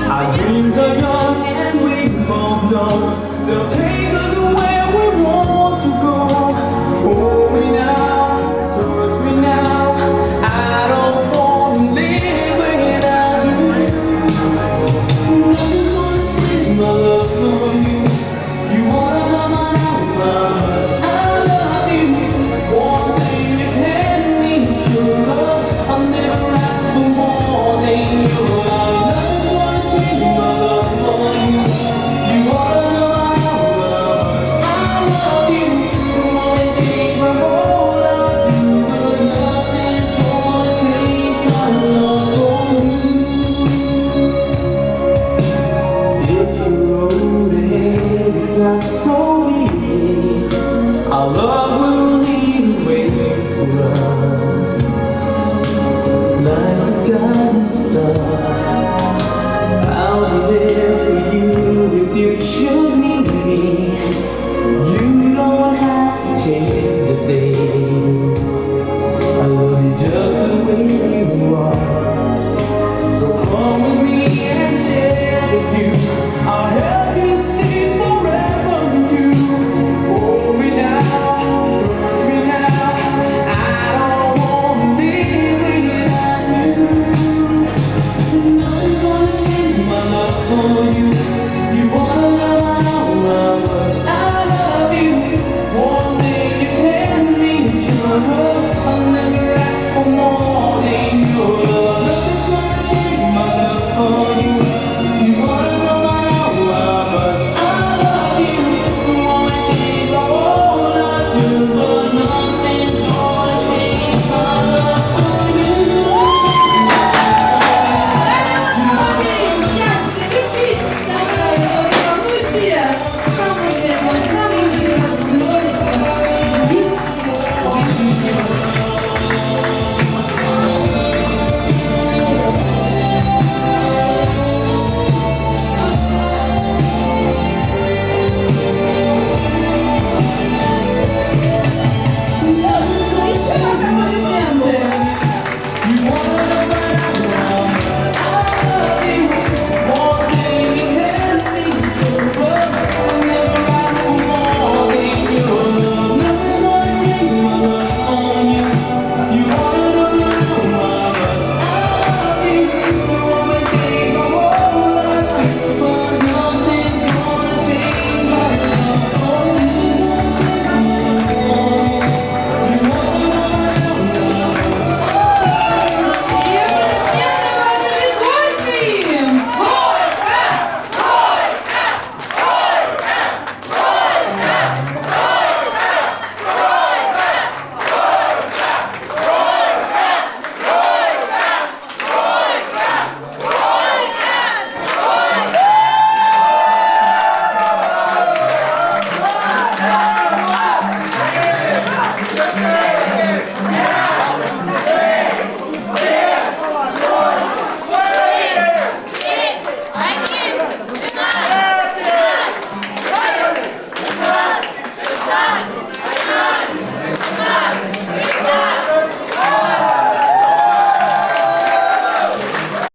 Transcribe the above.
Our dreams are young and we both know they'll take us where we want to go. Hold me now, touch me now. I don't want to live without you. Nothing's gonna change my love for you. You wanna know how much I love you. One thing you can need your love. I'll never ask for more than your love.